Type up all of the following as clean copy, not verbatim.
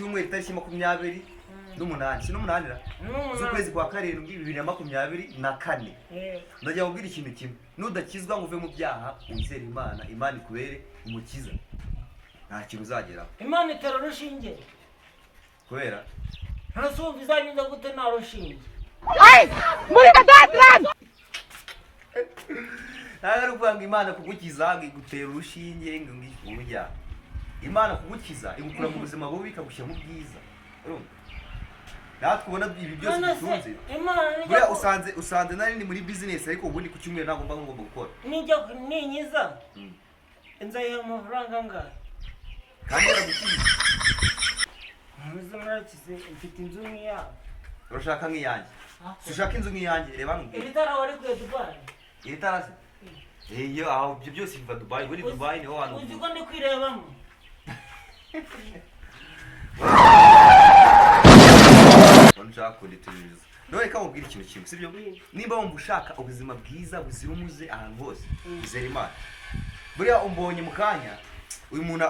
cyumweru itariki 28 n'umunanira z'ukwezi kwa karindwi 2024 ndajya kubwira ikintu kimwe nudakizwa ngo uve mu byaha uzere Imana ikubere umukiza nta kintu uzageraho. Imana itera rushinge kubera ntasumva izanyuza gute nta rushinge muri gatatu ntabwo kwanga Imana kugukiza ngo igutera urushinge ngo ngijya Imana kugukiza igukura mu buzima bubi ikagushyira mu bwiza. Natwe ubona ibi byose bitunze buriya usanze nari ni muri business ariko ubundi ku cyumweru ntabwo ngomba gukora ninyiza nzayiha amafaranga ngahe kandi yaragukiza murakize mfite inzu nk'iyawe urashaka nk'iyanjye ushaka inzu nk'iyanjye reba ngo iri tara wari kuri Dubai iri tara se iyo aho ibyo byose biva Dubai muri Dubai niho hantu uzi ko ndi kwirebamo nshaka kudituriza none kamubwira ikintu kimwe sibyo nimba wumva ushaka ubuzima bwiza buzira umuze ahantu hose bizera Imana buriya umbonye mu kanya uyu muntu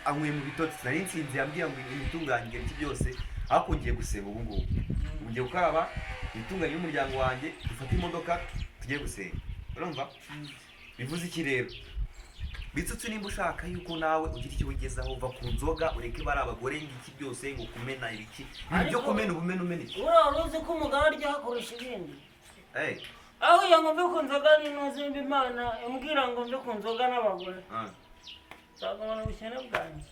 anyweye mu bitotsi nari nsinzi yambwiye ngo imitunganyije iki byose ariko ngiye gusenga ubu ngubu ngiye gukaraba itunganye y'umuryango wanjye dufate imodoka tugiye gusenga urumva bivuze iki rero Mitsutsuma nimba ushaka yuko nawe ugira icyo wigezaho uva ku nzoga ureke bari abagore ngiki byose ngo kumena ibiki ibyo kumena ubumena umeneke uruzi ko umugabo arya hakoresha ibindi aho yangombe ku nzoga n'inozimba Imana imbwira ngo mbe ku nzoga n'abagore nzagumana ubukene bwanjye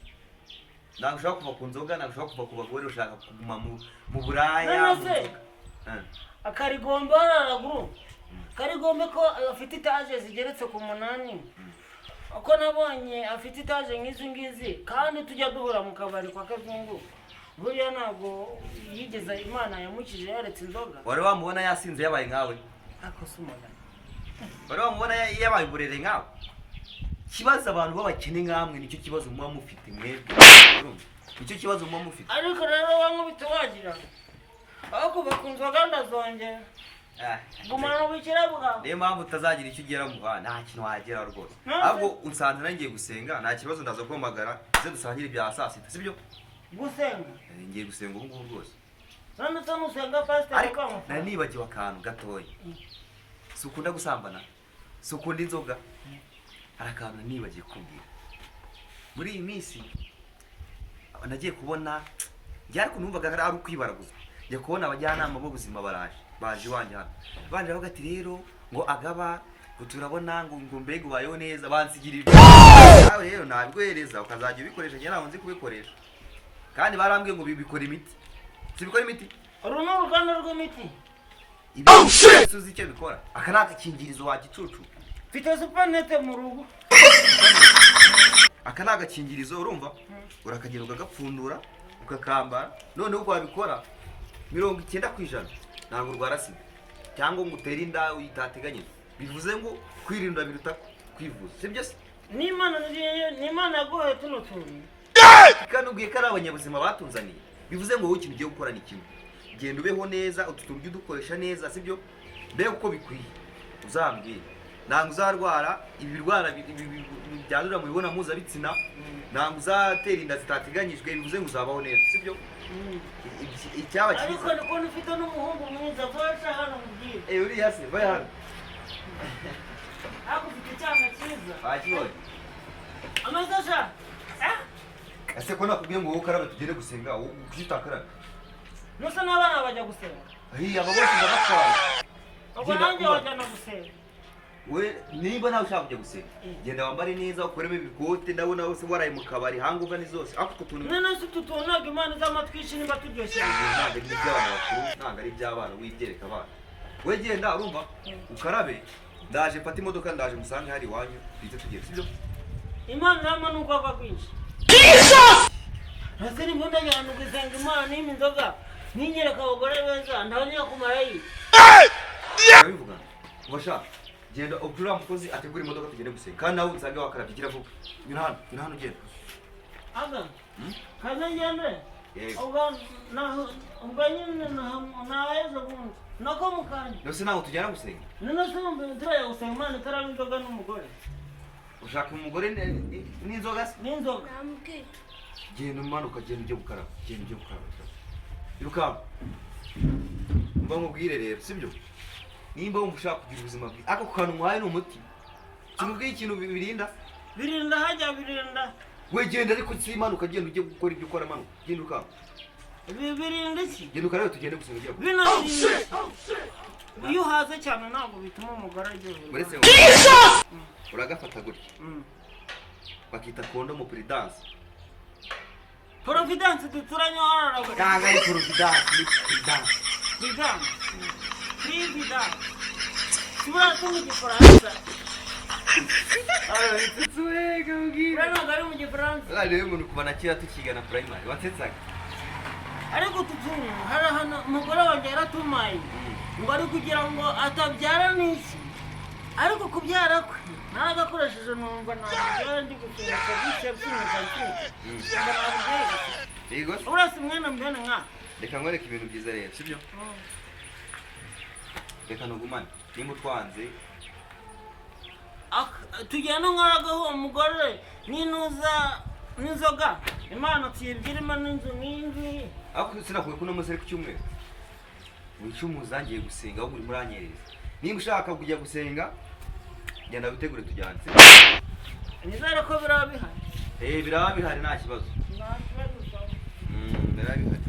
ntabwo ushaka kuva ku nzoga ntabwo ushaka kuva ku bagore ushaka kuguma mu buraya akarigombe hararaguru karigombe ko afite etaje zigeretse ku 8 uko nabonye afite etaje nk'izi ngizi kandi tujya duhura mu kabari kwa Kazungu buriya ntabwo yigeza Imana yamukije yaretse inzoga wari wamubona yasinze yabaye nkawe akosumana wari wamubona yabaye burere nkawe kibazo abantu babakene nkamwe nicyo kibazo muba mufite mwebwe nicyo kibazo muba mufite ariko rero wankubita wagira aho kuva ku nzoga ndazongera gumana ubukira bwawe niyo mpamvu utazagira icyo ugera mu nta kintu wagera rwose ahubwo unsanze nangiye gusenga nta kibazo ndaza guhamagara ze dusangire ibya saa sita sibyo gusenga ngiye gusenga ubu ngubu rwose none se nusenga pastor ariko nari nibagiwe akantu gatoya si ukunda gusambana si ukunda inzoga hari akantu nibagiye kubwira muri iyi minsi nagiye kubona njye ariko numvaga ari ukwibaraguza njye kubona abajyanama b'ubuzima baje iwanjye hano banje bavuga ati rero ngo agaba ngo turabona ngo mbega ubayeho neza bansigira ibyo nawe rero nabiguhereza ukazajya ubikoresha njye ntabwo nzi kubikoresha kandi barambwiye ngo bikora imiti bikora imiti uru ni uruganda rw'imiti ibyo uzi icyo bikora aka ni agakingirizo wagicucu mfite supanete mu rugo aka ni agakingirizo urumva urakagenda ugagapfundura ukakambara noneho uko wabikora 90% ntabwo urwara sida cyangwa ngo utere inda uyitateganyije bivuze ngo kwirinda biruta kwivuza sibyo se n'Imana yaguhaye tuno tuntu kandi ubwiye ko ari abanyabuzima batunzaniye bivuze ngo wowe ikintu ugiye gukora ni kimwe genda ubeho neza utu tuntu udukoresha neza sibyo mbega uko bikwiye uzambwira ntabwo uzarwara ibirwara byandurira mu mibonano mpuzabitsina ntabwo uzatera inda zitateganyijwe bivuze ngo uzabaho neza sibyo icyaba cyiza ariko niko ufite n'umuhungu mwiza vasha hano mubwire uriya se vaya hano ako ufite icyana cyiza bakibonye amazasha ese ko nakubwiye ngo wowe ukarabe tugende gusenga kuki utakarabe nusa n'abana bajya gusenga aba bose ndabatwara ubwo nanjye wajyana gusenga we niba nawe ushaka kujya gusenga genda wambare neza ukoremo ibikote ndabona wose waraye mu kabari hangover ni zose ako tutuntu none se tutonaga Imana z'amatwishi nimba turyoshye ntabwo ari iby'abana bakuru ntabwo ari iby'abana wibyereka abana we genda urumva ukarabe ndaje mfata imodoka ndaje musange hari iwanyu bite tugiye sibyo Imana nama n'ubwoko bwinshi hasi n'imbunda y'ahantu gusenga Imana n'imi inzoga ninyereka abagore beza ndabonye kumara yi bivuga ubashaka genda ubwira umukozi ategura imodoka tugende gusenga kandi nawe unsange wakarabye gira vuba nyina hano ugenda aga kaza ngende ubwo nyine nawezo bundi nako mukanya nose nawe tujyana gusenga none se turajya gusenga Imana itaraba inzoga n'umugore ushaka umugore n'inzoga se n'inzoga genda umanuka genda ujye gukaraba iruka mba nkubwire rero sibyo nimba wumva ushaka kugira ubuzima bwiza ako kantu muhaye ni umuti kimubwiye ikintu birinda hajya birinda we genda ariko simanuka genda ujye gukora ibyo ukora manuka genda uruka birinda iki genda ukaraba tugende gusenga ujya bino iyo uhaze cyane ntabwo bituma umugore aryoherwa uretse uragafata gutya bakita kondomu puridanse Providence duturanye wararaga. Ntabwo ari Providence, ni Providence. Providence. Sibura mu gifaransa. Mitsutsuma kabwira. Ntabwo ari mu gifaransa. Rero umuntu kuva na kera tukigana primary, watsetsaga. Ariko tutunye, hari hano umugore wanjye yaratumaye. Ngo ari kugira ngo atabyara n'iki. Ariko kubyara kwe nagakoresheje numva ntabwo ndi gusohoka by'icyabyinka Yego. Urasi mwene mbene nka. Reka ngwereke ibintu byiza rero, sibyo? Reka nugumane, nimba utwanze. Tugenda nkaragaho umugore n'inzoga. Imana tuyibwirimo n'inzu n'inzu. Ako sinakuye kuno musere ku cyumweru. Wicyumuza ngiye gusenga aho muri muranyereza. Nimba ushaka kujya gusenga genda bitegure tujyane. Nizere ko biraba bihari. Biraba bihari nta kibazo. Nta kibazo. Biraba bihari.